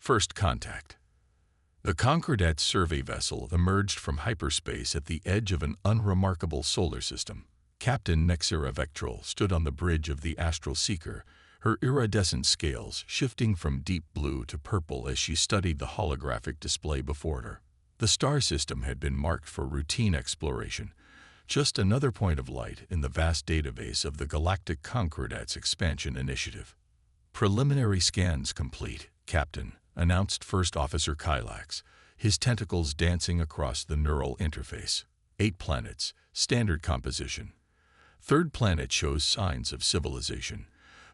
First contact. The Concordat survey vessel emerged from hyperspace at the edge of an unremarkable solar system. Captain Nexera Vectrol stood on the bridge of the Astral Seeker, her iridescent scales shifting from deep blue to purple as she studied the holographic display before her. The star system had been marked for routine exploration, just another point of light in the vast database of the Galactic Concordat's expansion initiative. Preliminary scans complete, Captain, announced First Officer Kylax, his tentacles dancing across the neural interface. 8 planets, standard composition. Third planet shows signs of civilization,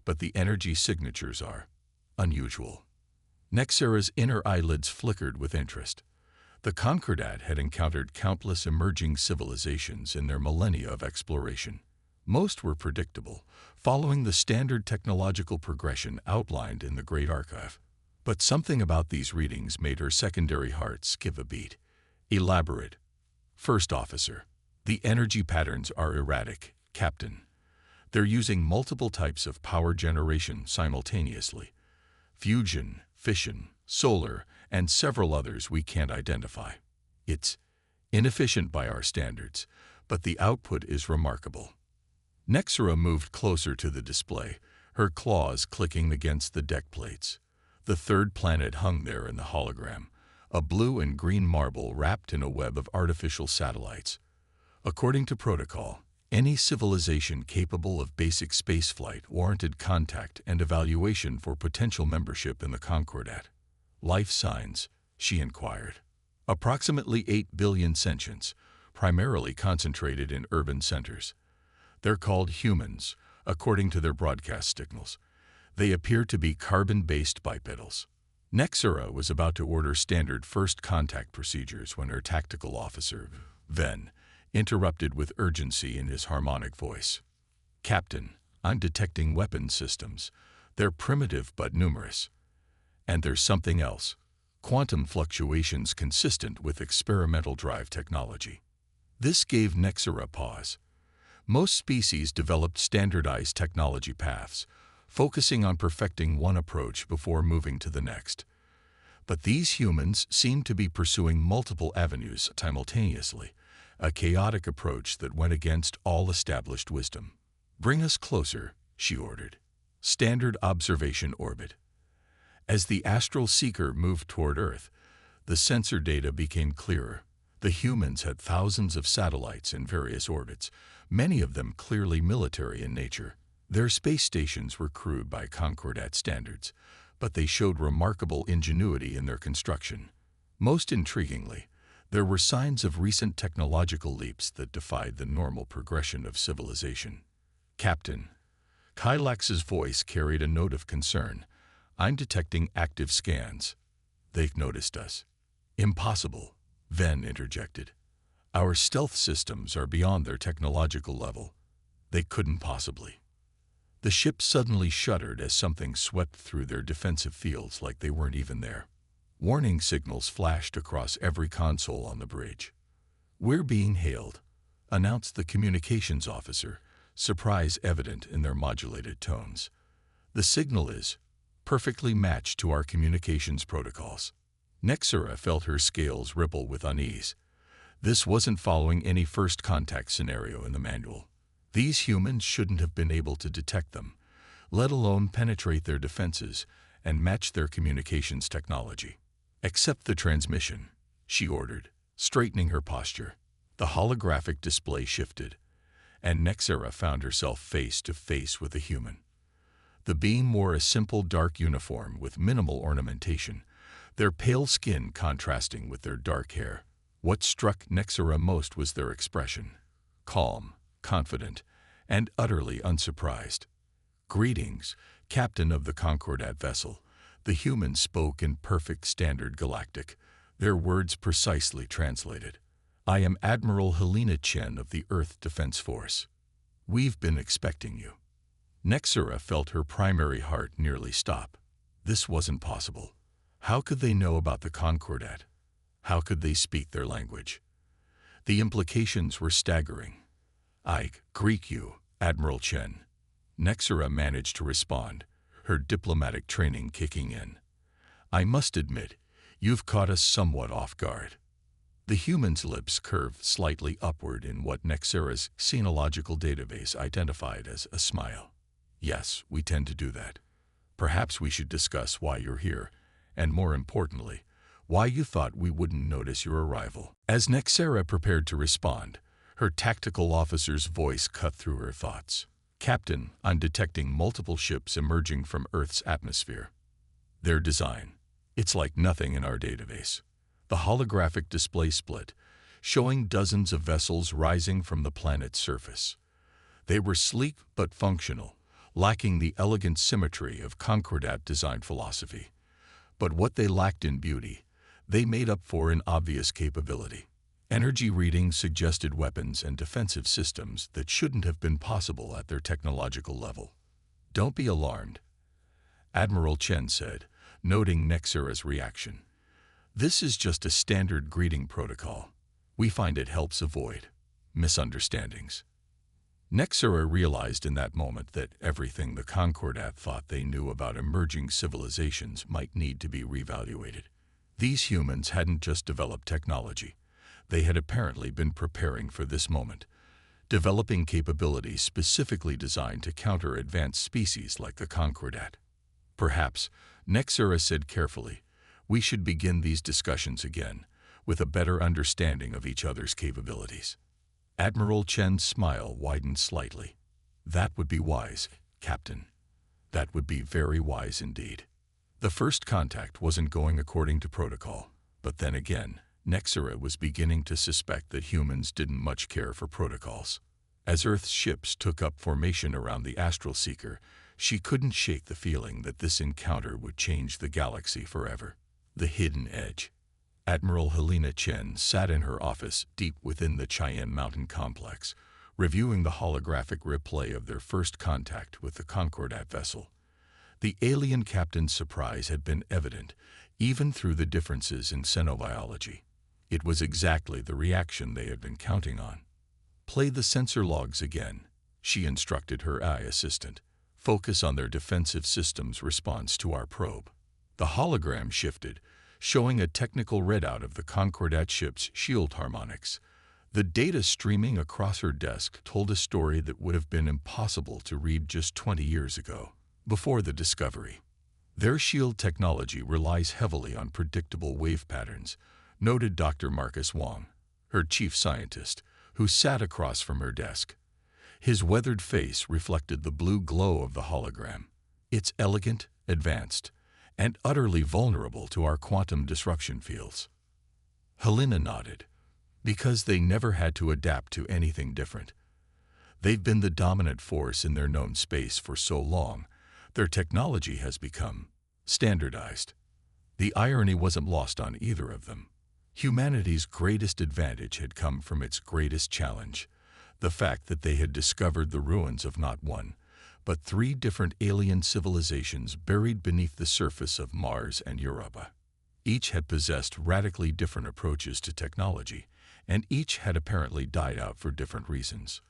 but the energy signatures are unusual. Nexera's inner eyelids flickered with interest. The Concordat had encountered countless emerging civilizations in their millennia of exploration. Most were predictable, following the standard technological progression outlined in the Great Archive. But something about these readings made her secondary heart skip a beat. Elaborate. First Officer. The energy patterns are erratic, Captain. They're using multiple types of power generation simultaneously. Fusion, fission, solar, and several others we can't identify. It's inefficient by our standards, but the output is remarkable. Nexera moved closer to the display, her claws clicking against the deck plates. The third planet hung there in the hologram, a blue and green marble wrapped in a web of artificial satellites. According to protocol, any civilization capable of basic spaceflight warranted contact and evaluation for potential membership in the Concordat. Life signs, she inquired. Approximately 8 billion sentients, primarily concentrated in urban centers. They're called humans, according to their broadcast signals. They appear to be carbon-based bipedals. Nexera was about to order standard first contact procedures when her tactical officer, Ven, interrupted with urgency in his harmonic voice. Captain, I'm detecting weapon systems. They're primitive but numerous. And there's something else. Quantum fluctuations consistent with experimental drive technology. This gave Nexera pause. Most species developed standardized technology paths, focusing on perfecting one approach before moving to the next. But these humans seemed to be pursuing multiple avenues simultaneously, a chaotic approach that went against all established wisdom. Bring us closer, she ordered. Standard observation orbit. As the Astral Seeker moved toward Earth, the sensor data became clearer. The humans had thousands of satellites in various orbits, many of them clearly military in nature. Their space stations were crude by Concordat standards, but they showed remarkable ingenuity in their construction. Most intriguingly, there were signs of recent technological leaps that defied the normal progression of civilization. Captain. Kylax's voice carried a note of concern. I'm detecting active scans. They've noticed us. Impossible, Ven interjected. Our stealth systems are beyond their technological level. They couldn't possibly. The ship suddenly shuddered as something swept through their defensive fields like they weren't even there. Warning signals flashed across every console on the bridge. We're being hailed, announced the communications officer, surprise evident in their modulated tones. The signal is perfectly matched to our communications protocols. Nexera felt her scales ripple with unease. This wasn't following any first contact scenario in the manual. These humans shouldn't have been able to detect them, let alone penetrate their defenses and match their communications technology. Accept the transmission, she ordered, straightening her posture. The holographic display shifted, and Nexera found herself face to face with a human. The being wore a simple dark uniform with minimal ornamentation, their pale skin contrasting with their dark hair. What struck Nexera most was their expression. Calm, confident, and utterly unsurprised. Greetings, Captain of the Concordat vessel. The human spoke in perfect standard galactic, their words precisely translated. I am Admiral Helena Chen of the Earth Defense Force. We've been expecting you. Nexera felt her primary heart nearly stop. This wasn't possible. How could they know about the Concordat? How could they speak their language? The implications were staggering. I greet you, Admiral Chen. Nexera managed to respond, her diplomatic training kicking in. I must admit, you've caught us somewhat off guard. The human's lips curved slightly upward in what Nexera's xenological database identified as a smile. Yes, we tend to do that. Perhaps we should discuss why you're here, and more importantly, why you thought we wouldn't notice your arrival. As Nexera prepared to respond, her tactical officer's voice cut through her thoughts. Captain, I'm detecting multiple ships emerging from Earth's atmosphere. Their design, it's like nothing in our database. The holographic display split, showing dozens of vessels rising from the planet's surface. They were sleek but functional, lacking the elegant symmetry of Concordat design philosophy. But what they lacked in beauty, they made up for in obvious capability. Energy readings suggested weapons and defensive systems that shouldn't have been possible at their technological level. Don't be alarmed, Admiral Chen said, noting Nexera's reaction. This is just a standard greeting protocol. We find it helps avoid misunderstandings. Nexera realized in that moment that everything the Concordat thought they knew about emerging civilizations might need to be reevaluated. These humans hadn't just developed technology. They had apparently been preparing for this moment, developing capabilities specifically designed to counter advanced species like the Concordat. Perhaps, Nexera said carefully, we should begin these discussions again, with a better understanding of each other's capabilities. Admiral Chen's smile widened slightly. That would be wise, Captain. That would be very wise indeed. The first contact wasn't going according to protocol, but then again, Nexera was beginning to suspect that humans didn't much care for protocols. As Earth's ships took up formation around the Astral Seeker, she couldn't shake the feeling that this encounter would change the galaxy forever. The hidden edge. Admiral Helena Chen sat in her office deep within the Cheyenne Mountain complex, reviewing the holographic replay of their first contact with the Concordat vessel. The alien captain's surprise had been evident, even through the differences in xenobiology. It was exactly the reaction they had been counting on. Play the sensor logs again, she instructed her AI assistant. Focus on their defensive system's response to our probe. The hologram shifted, showing a technical readout of the Concordat ship's shield harmonics. The data streaming across her desk told a story that would have been impossible to read just 20 years ago, before the discovery. Their shield technology relies heavily on predictable wave patterns, noted Dr. Marcus Wong, her chief scientist, who sat across from her desk. His weathered face reflected the blue glow of the hologram. It's elegant, advanced, and utterly vulnerable to our quantum disruption fields. Helena nodded. Because they never had to adapt to anything different. They've been the dominant force in their known space for so long, their technology has become standardized. The irony wasn't lost on either of them. Humanity's greatest advantage had come from its greatest challenge, the fact that they had discovered the ruins of not one, but 3 different alien civilizations buried beneath the surface of Mars and Europa. Each had possessed radically different approaches to technology, and each had apparently died out for different reasons.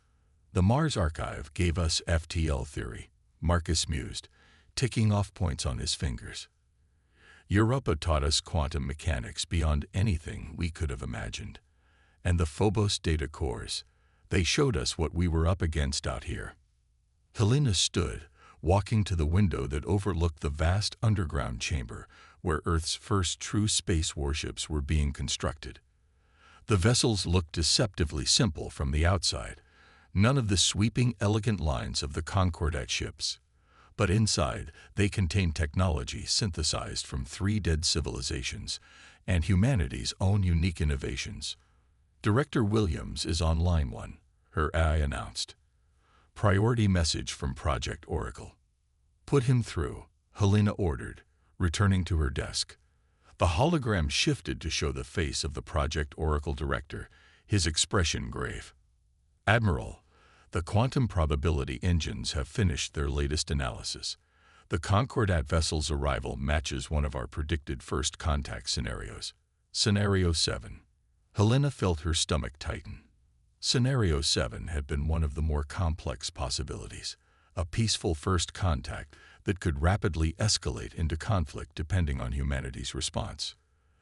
The Mars archive gave us FTL theory, Marcus mused, ticking off points on his fingers. Europa taught us quantum mechanics beyond anything we could have imagined. And the Phobos data cores, they showed us what we were up against out here. Helena stood, walking to the window that overlooked the vast underground chamber where Earth's first true space warships were being constructed. The vessels looked deceptively simple from the outside, none of the sweeping, elegant lines of the Concordat ships. But inside, they contained technology synthesized from 3 dead civilizations and humanity's own unique innovations. Director Williams is on line 1, her AI announced. Priority message from Project Oracle. Put him through, Helena ordered, returning to her desk. The hologram shifted to show the face of the Project Oracle director, his expression grave. Admiral, the quantum probability engines have finished their latest analysis. The Concordat vessel's arrival matches one of our predicted first contact scenarios. Scenario 7. Helena felt her stomach tighten. Scenario 7 had been one of the more complex possibilities, a peaceful first contact that could rapidly escalate into conflict depending on humanity's response.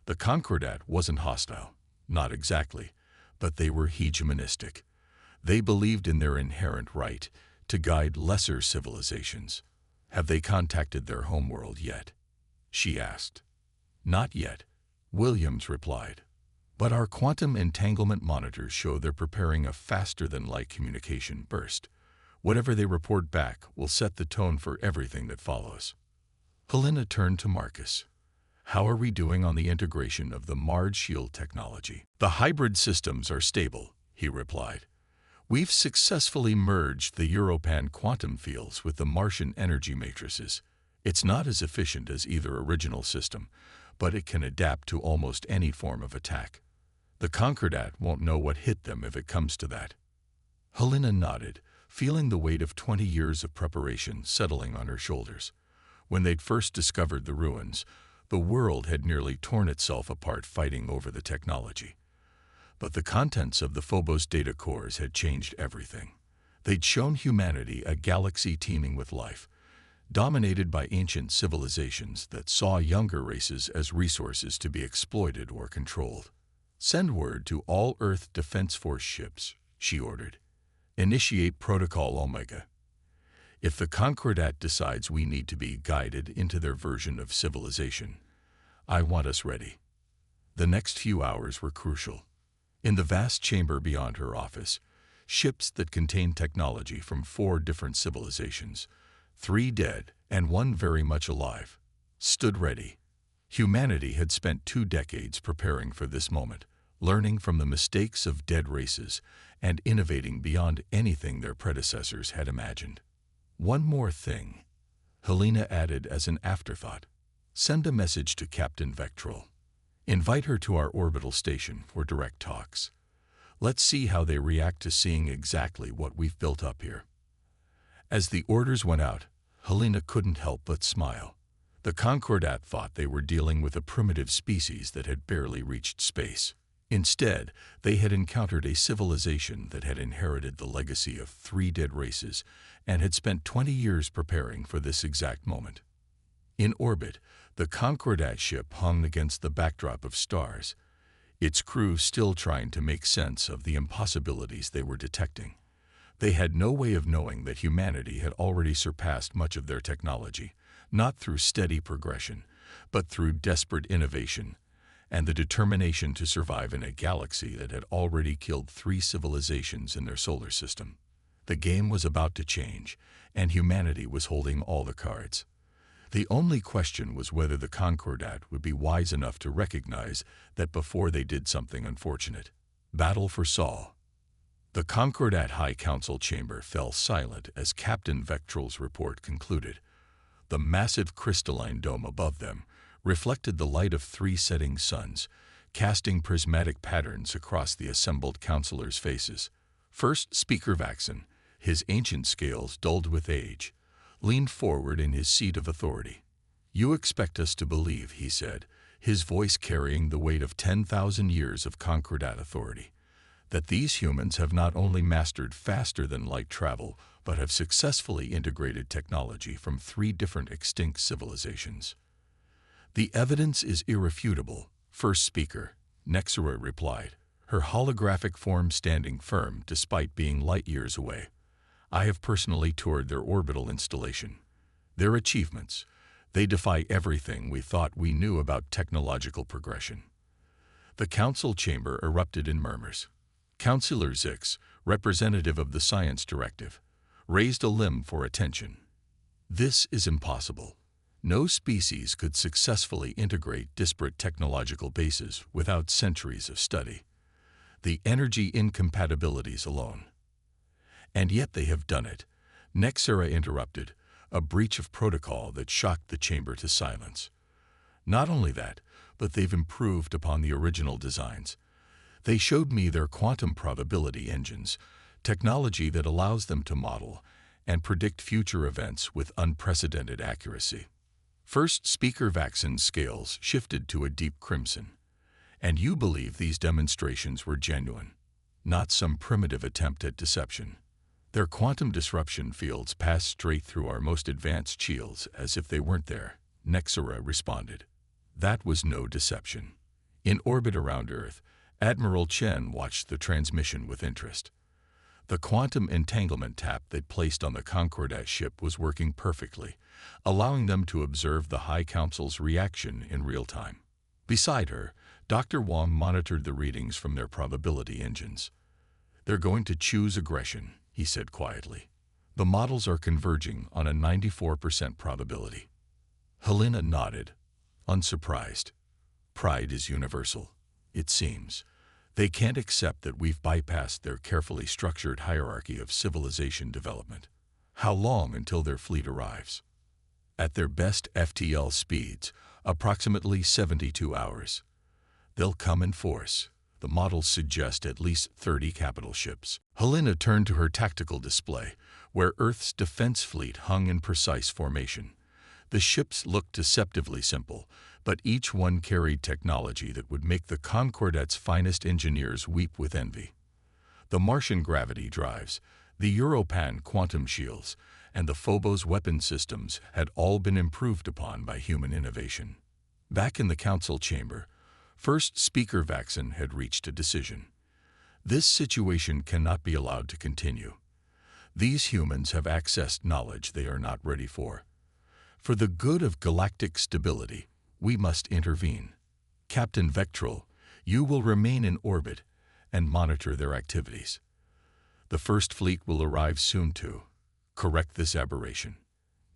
The Concordat wasn't hostile, not exactly, but they were hegemonistic. They believed in their inherent right to guide lesser civilizations. "Have they contacted their homeworld yet?" she asked. "Not yet," Williams replied. "But our quantum entanglement monitors show they're preparing a faster-than-light communication burst. Whatever they report back will set the tone for everything that follows." Helena turned to Marcus. "How are we doing on the integration of the Mars shield technology?" "The hybrid systems are stable," he replied. "We've successfully merged the Europan quantum fields with the Martian energy matrices. It's not as efficient as either original system, but it can adapt to almost any form of attack. The Concordat won't know what hit them if it comes to that." Helena nodded, feeling the weight of 20 years of preparation settling on her shoulders. When they'd first discovered the ruins, the world had nearly torn itself apart fighting over the technology. But the contents of the Phobos data cores had changed everything. They'd shown humanity a galaxy teeming with life, dominated by ancient civilizations that saw younger races as resources to be exploited or controlled. "Send word to all Earth Defense Force ships," she ordered. "Initiate Protocol Omega. If the Concordat decides we need to be guided into their version of civilization, I want us ready." The next few hours were crucial. In the vast chamber beyond her office, ships that contained technology from 4 different civilizations, 3 dead and 1 very much alive, stood ready. Humanity had spent 2 decades preparing for this moment, learning from the mistakes of dead races and innovating beyond anything their predecessors had imagined. "One more thing," Helena added as an afterthought. "Send a message to Captain Vectrol. Invite her to our orbital station for direct talks. Let's see how they react to seeing exactly what we've built up here." As the orders went out, Helena couldn't help but smile. The Concordat thought they were dealing with a primitive species that had barely reached space. Instead, they had encountered a civilization that had inherited the legacy of 3 dead races and had spent 20 years preparing for this exact moment. In orbit, the Concordat ship hung against the backdrop of stars, its crew still trying to make sense of the impossibilities they were detecting. They had no way of knowing that humanity had already surpassed much of their technology, not through steady progression, but through desperate innovation and the determination to survive in a galaxy that had already killed 3 civilizations in their solar system. The game was about to change, and humanity was holding all the cards. The only question was whether the Concordat would be wise enough to recognize that before they did something unfortunate. Battle for Sol. The Concordat High Council chamber fell silent as Captain Vectrol's report concluded. The massive crystalline dome above them reflected the light of 3 setting suns, casting prismatic patterns across the assembled counselors' faces. First Speaker Vaxon, his ancient scales dulled with age, leaned forward in his seat of authority. "You expect us to believe," he said, his voice carrying the weight of 10,000 years of Concordat authority, "that these humans have not only mastered faster-than-light travel, but have successfully integrated technology from 3 different extinct civilizations." "The evidence is irrefutable," First Speaker Nexera replied, her holographic form standing firm despite being light years away. "I have personally toured their orbital installation. Their achievements, they defy everything we thought we knew about technological progression." The council chamber erupted in murmurs. Councillor Zix, representative of the Science Directive, raised a limb for attention. "This is impossible. No species could successfully integrate disparate technological bases without centuries of study. The energy incompatibilities alone." "And yet they have done it," Nexera interrupted, a breach of protocol that shocked the chamber to silence. "Not only that, but they've improved upon the original designs. They showed me their quantum probability engines, technology that allows them to model and predict future events with unprecedented accuracy." First Speaker Vaxon's scales shifted to a deep crimson. "And you believe these demonstrations were genuine, not some primitive attempt at deception?" Their quantum disruption fields pass straight through our most advanced shields as if they weren't there, Nexera responded. That was no deception. In orbit around Earth, Admiral Chen watched the transmission with interest. The quantum entanglement tap they'd placed on the Concordat ship was working perfectly, allowing them to observe the High Council's reaction in real time. Beside her, Dr. Wong monitored the readings from their probability engines. "They're going to choose aggression," he said quietly. "The models are converging on a 94% probability." Helena nodded, unsurprised. Pride is universal, it seems. They can't accept that we've bypassed their carefully structured hierarchy of civilization development. How long until their fleet arrives? At their best FTL speeds, approximately 72 hours. They'll come in force. The models suggest at least 30 capital ships. Helena turned to her tactical display, where Earth's defense fleet hung in precise formation. The ships looked deceptively simple, but each one carried technology that would make the Concordat's finest engineers weep with envy. The Martian gravity drives, the Europan quantum shields, and the Phobos weapon systems had all been improved upon by human innovation. Back in the council chamber, First Speaker Vaxon had reached a decision. This situation cannot be allowed to continue. These humans have accessed knowledge they are not ready for. For the good of galactic stability, we must intervene. Captain Vectral, you will remain in orbit and monitor their activities. The First Fleet will arrive soon to correct this aberration.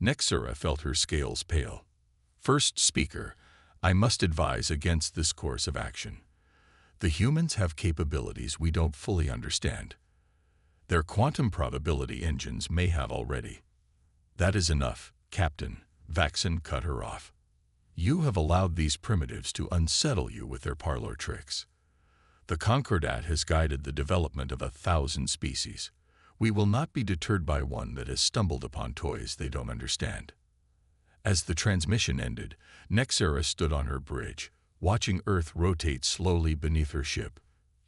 Nexera felt her scales pale. First Speaker, I must advise against this course of action. The humans have capabilities we don't fully understand. Their quantum probability engines may have already. That is enough, Captain. Vaxon cut her off. You have allowed these primitives to unsettle you with their parlor tricks. The Concordat has guided the development of 1,000 species. We will not be deterred by one that has stumbled upon toys they don't understand. As the transmission ended, Nexera stood on her bridge, watching Earth rotate slowly beneath her ship.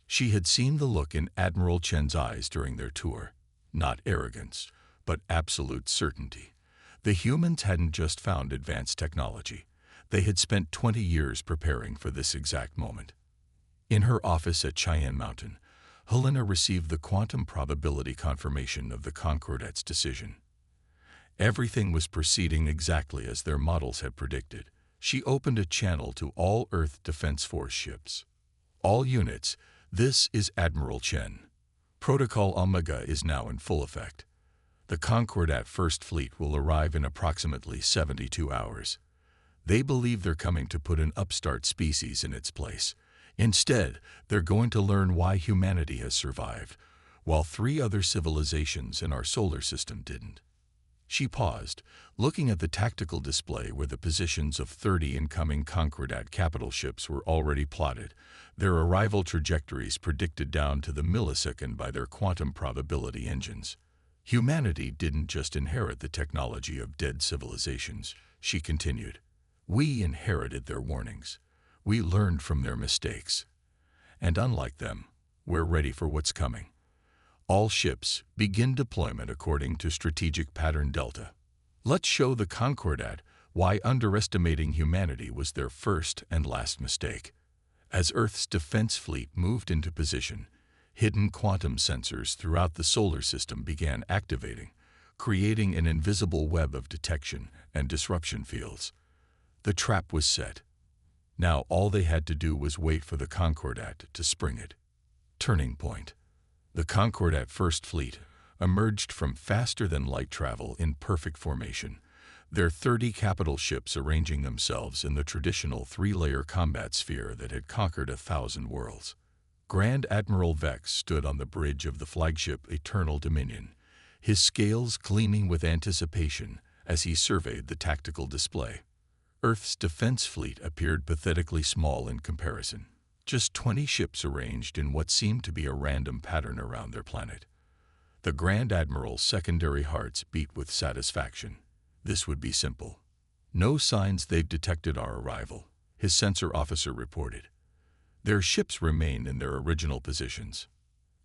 She had seen the look in Admiral Chen's eyes during their tour. Not arrogance, but absolute certainty. The humans hadn't just found advanced technology. They had spent 20 years preparing for this exact moment. In her office at Cheyenne Mountain, Helena received the quantum probability confirmation of the Concordat's decision. Everything was proceeding exactly as their models had predicted. She opened a channel to all Earth Defense Force ships. All units, this is Admiral Chen. Protocol Omega is now in full effect. The Concordat First Fleet will arrive in approximately 72 hours. They believe they're coming to put an upstart species in its place. Instead, they're going to learn why humanity has survived, while 3 other civilizations in our solar system didn't. She paused, looking at the tactical display where the positions of 30 incoming Concordat capital ships were already plotted, their arrival trajectories predicted down to the millisecond by their quantum probability engines. Humanity didn't just inherit the technology of dead civilizations, she continued. We inherited their warnings. We learned from their mistakes. And unlike them, we're ready for what's coming. All ships begin deployment according to Strategic Pattern Delta. Let's show the Concordat why underestimating humanity was their first and last mistake. As Earth's defense fleet moved into position, hidden quantum sensors throughout the solar system began activating, creating an invisible web of detection and disruption fields. The trap was set. Now all they had to do was wait for the Concordat to spring it. Turning point. The Concordat First Fleet emerged from faster-than-light travel in perfect formation, their 30 capital ships arranging themselves in the traditional 3-layer combat sphere that had conquered 1,000 worlds. Grand Admiral Vex stood on the bridge of the flagship Eternal Dominion, his scales gleaming with anticipation as he surveyed the tactical display. Earth's defense fleet appeared pathetically small in comparison. Just 20 ships arranged in what seemed to be a random pattern around their planet. The Grand Admiral's secondary hearts beat with satisfaction. This would be simple. No signs they've detected our arrival, his sensor officer reported. Their ships remain in their original positions.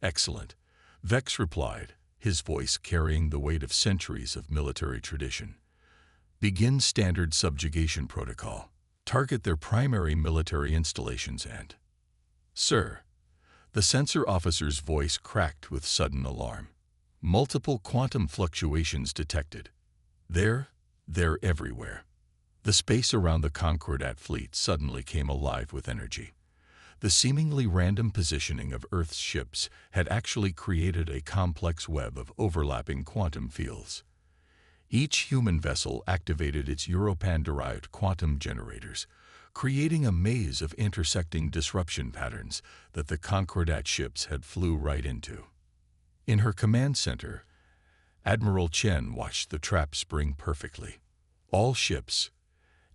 Excellent, Vex replied, his voice carrying the weight of centuries of military tradition. Begin standard subjugation protocol. Target their primary military installations and... Sir, the sensor officer's voice cracked with sudden alarm. Multiple quantum fluctuations detected. They're everywhere. The space around the Concordat fleet suddenly came alive with energy. The seemingly random positioning of Earth's ships had actually created a complex web of overlapping quantum fields. Each human vessel activated its Europan-derived quantum generators, creating a maze of intersecting disruption patterns that the Concordat ships had flew right into. In her command center, Admiral Chen watched the trap spring perfectly. All ships,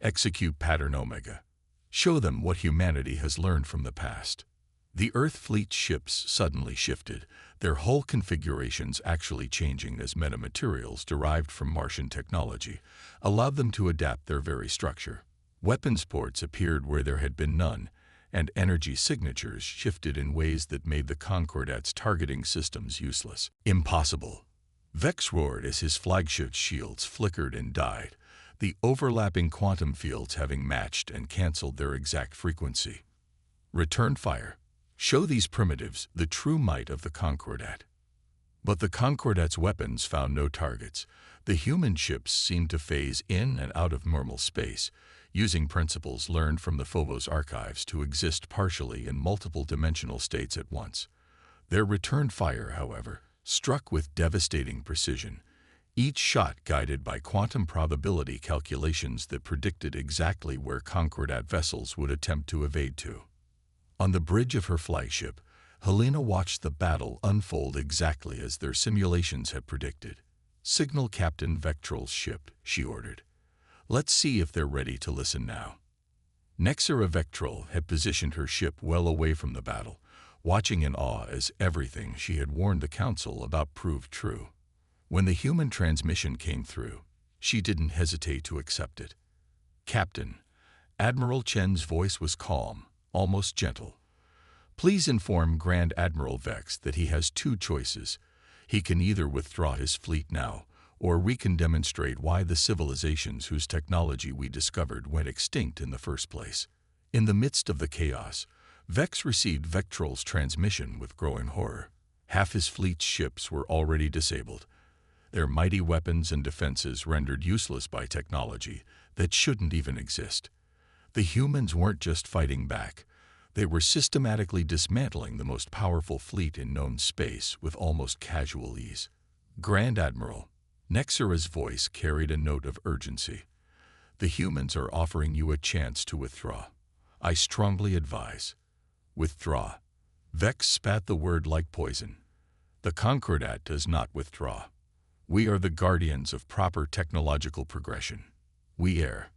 execute pattern Omega. Show them what humanity has learned from the past. The Earth fleet ships suddenly shifted, their hull configurations actually changing as metamaterials derived from Martian technology allowed them to adapt their very structure. Weapons ports appeared where there had been none, and energy signatures shifted in ways that made the Concordat's targeting systems useless. Impossible. Vex roared as his flagship's shields flickered and died, the overlapping quantum fields having matched and canceled their exact frequency. Return fire. Show these primitives the true might of the Concordat. But the Concordat's weapons found no targets. The human ships seemed to phase in and out of normal space, using principles learned from the Phobos archives to exist partially in multiple dimensional states at once. Their return fire, however, struck with devastating precision, each shot guided by quantum probability calculations that predicted exactly where Concordat vessels would attempt to evade to. On the bridge of her flagship, Helena watched the battle unfold exactly as their simulations had predicted. "Signal Captain Vectral's ship," she ordered. "Let's see if they're ready to listen now." Nexera Vectral had positioned her ship well away from the battle, watching in awe as everything she had warned the Council about proved true. When the human transmission came through, she didn't hesitate to accept it. "Captain," Admiral Chen's voice was calm, almost gentle. "Please inform Grand Admiral Vex that he has two choices. He can either withdraw his fleet now, or we can demonstrate why the civilizations whose technology we discovered went extinct in the first place." In the midst of the chaos, Vex received Vectral's transmission with growing horror. Half his fleet's ships were already disabled, their mighty weapons and defenses rendered useless by technology that shouldn't even exist. The humans weren't just fighting back. They were systematically dismantling the most powerful fleet in known space with almost casual ease. "Grand Admiral," Nexera's voice carried a note of urgency. "The humans are offering you a chance to withdraw. I strongly advise. Withdraw." Vex spat the word like poison. "The Concordat does not withdraw. We are the guardians of proper technological progression. We err."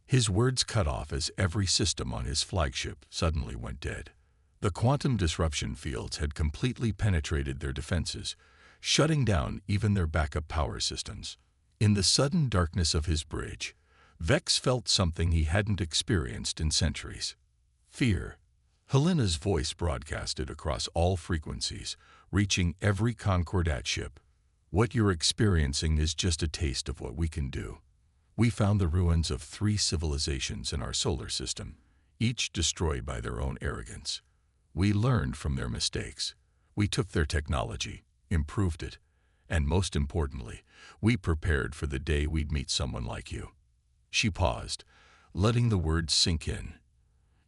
His words cut off as every system on his flagship suddenly went dead. The quantum disruption fields had completely penetrated their defenses, shutting down even their backup power systems. In the sudden darkness of his bridge, Vex felt something he hadn't experienced in centuries. Fear. Helena's voice broadcasted across all frequencies, reaching every Concordat ship. "What you're experiencing is just a taste of what we can do. We found the ruins of 3 civilizations in our solar system, each destroyed by their own arrogance. We learned from their mistakes. We took their technology, improved it, and most importantly, we prepared for the day we'd meet someone like you." She paused, letting the words sink in.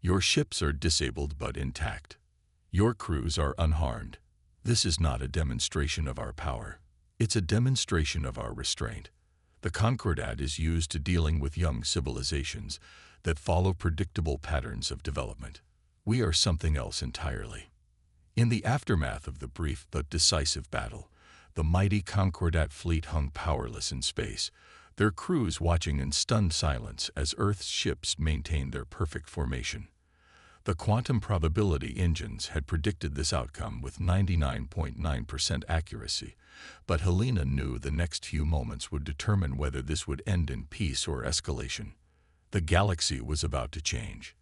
"Your ships are disabled but intact. Your crews are unharmed. This is not a demonstration of our power. It's a demonstration of our restraint. The Concordat is used to dealing with young civilizations that follow predictable patterns of development. We are something else entirely." In the aftermath of the brief but decisive battle, the mighty Concordat fleet hung powerless in space, their crews watching in stunned silence as Earth's ships maintained their perfect formation. The quantum probability engines had predicted this outcome with 99.9% accuracy, but Helena knew the next few moments would determine whether this would end in peace or escalation. The galaxy was about to change.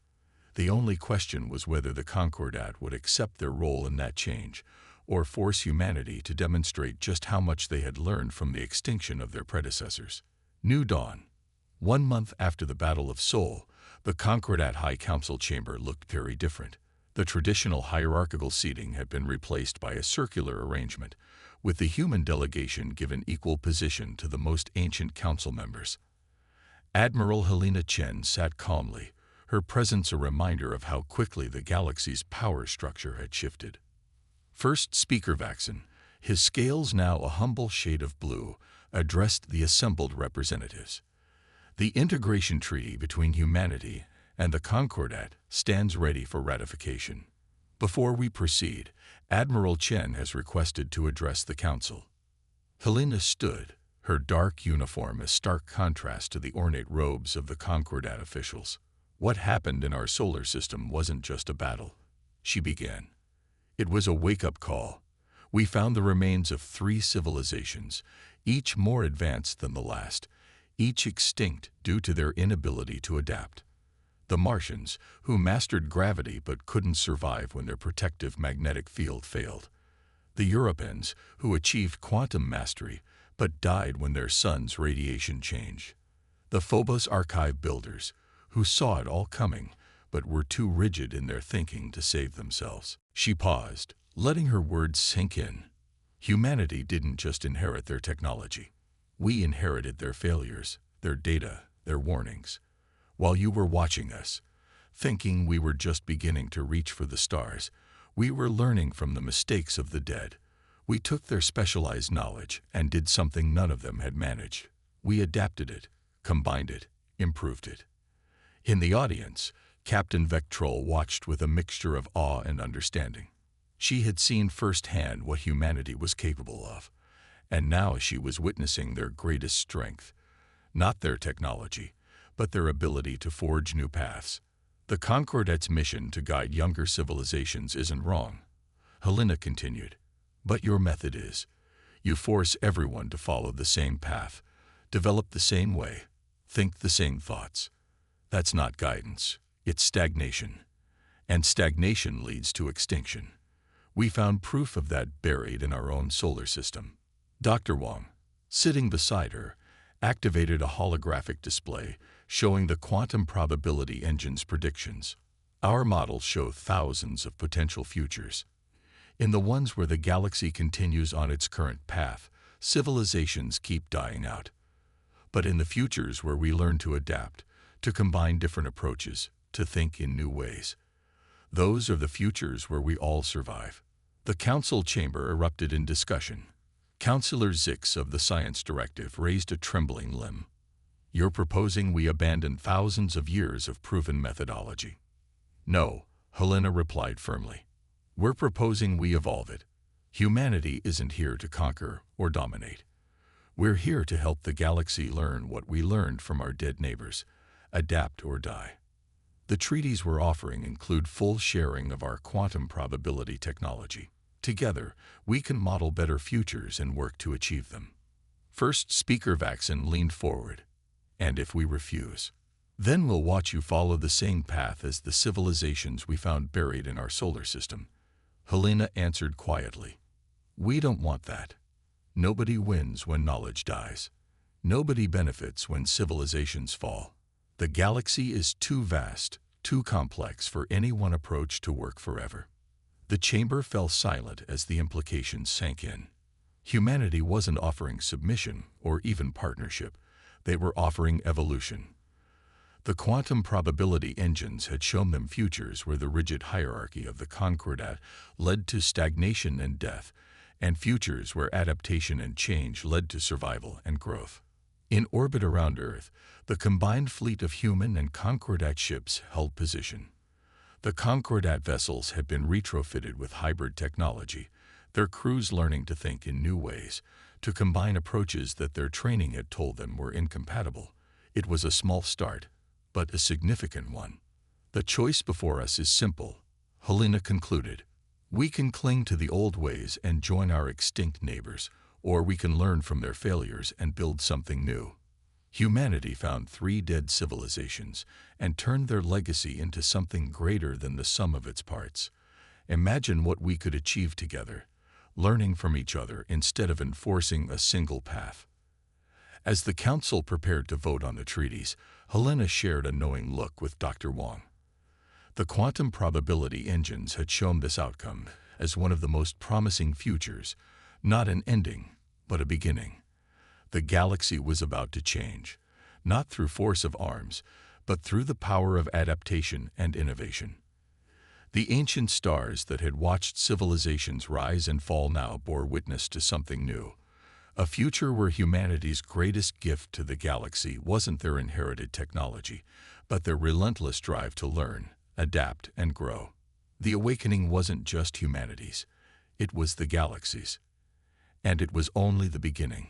The only question was whether the Concordat would accept their role in that change, or force humanity to demonstrate just how much they had learned from the extinction of their predecessors. New Dawn. 1 month after the Battle of Seoul, the Concordat High Council chamber looked very different. The traditional hierarchical seating had been replaced by a circular arrangement, with the human delegation given equal position to the most ancient council members. Admiral Helena Chen sat calmly, her presence a reminder of how quickly the galaxy's power structure had shifted. First Speaker Vaxon, his scales now a humble shade of blue, addressed the assembled representatives. The integration treaty between humanity and the Concordat stands ready for ratification. Before we proceed, Admiral Chen has requested to address the Council. Helena stood, her dark uniform a stark contrast to the ornate robes of the Concordat officials. What happened in our solar system wasn't just a battle, she began. It was a wake-up call. We found the remains of 3 civilizations, each more advanced than the last, each extinct due to their inability to adapt. The Martians, who mastered gravity but couldn't survive when their protective magnetic field failed. The Europeans, who achieved quantum mastery but died when their sun's radiation changed. The Phobos archive builders, who saw it all coming but were too rigid in their thinking to save themselves. She paused, letting her words sink in. Humanity didn't just inherit their technology. We inherited their failures, their data, their warnings. While you were watching us, thinking we were just beginning to reach for the stars, we were learning from the mistakes of the dead. We took their specialized knowledge and did something none of them had managed. We adapted it, combined it, improved it. In the audience, Captain Vectrol watched with a mixture of awe and understanding. She had seen firsthand what humanity was capable of, and now she was witnessing their greatest strength, not their technology, but their ability to forge new paths. The Concordat's mission to guide younger civilizations isn't wrong, Helena continued, but your method is. You force everyone to follow the same path, develop the same way, think the same thoughts. That's not guidance, it's stagnation. And stagnation leads to extinction. We found proof of that buried in our own solar system. Dr. Wang, sitting beside her, activated a holographic display showing the quantum probability engine's predictions. Our models show thousands of potential futures. In the ones where the galaxy continues on its current path, civilizations keep dying out. But in the futures where we learn to adapt, to combine different approaches, to think in new ways, those are the futures where we all survive. The council chamber erupted in discussion. Councillor Zix of the Science Directive raised a trembling limb. You're proposing we abandon thousands of years of proven methodology. No, Helena replied firmly. We're proposing we evolve it. Humanity isn't here to conquer or dominate. We're here to help the galaxy learn what we learned from our dead neighbors, adapt or die. The treaties we're offering include full sharing of our quantum probability technology. Together, we can model better futures and work to achieve them. First Speaker Vaxon leaned forward. And if we refuse, then we'll watch you follow the same path as the civilizations we found buried in our solar system. Helena answered quietly. We don't want that. Nobody wins when knowledge dies. Nobody benefits when civilizations fall. The galaxy is too vast, too complex for any one approach to work forever. The chamber fell silent as the implications sank in. Humanity wasn't offering submission or even partnership. They were offering evolution. The quantum probability engines had shown them futures where the rigid hierarchy of the Concordat led to stagnation and death, and futures where adaptation and change led to survival and growth. In orbit around Earth, the combined fleet of human and Concordat ships held position. The Concordat vessels had been retrofitted with hybrid technology, their crews learning to think in new ways, to combine approaches that their training had told them were incompatible. It was a small start, but a significant one. The choice before us is simple, Helena concluded. We can cling to the old ways and join our extinct neighbors, or we can learn from their failures and build something new. Humanity found 3 dead civilizations and turned their legacy into something greater than the sum of its parts. Imagine what we could achieve together. learning from each other instead of enforcing a single path. As the council prepared to vote on the treaties, Helena shared a knowing look with Dr. Wong. The quantum probability engines had shown this outcome as one of the most promising futures, not an ending, but a beginning. The galaxy was about to change, not through force of arms, but through the power of adaptation and innovation. The ancient stars that had watched civilizations rise and fall now bore witness to something new, a future where humanity's greatest gift to the galaxy wasn't their inherited technology, but their relentless drive to learn, adapt, and grow. The awakening wasn't just humanity's, it was the galaxy's. And it was only the beginning.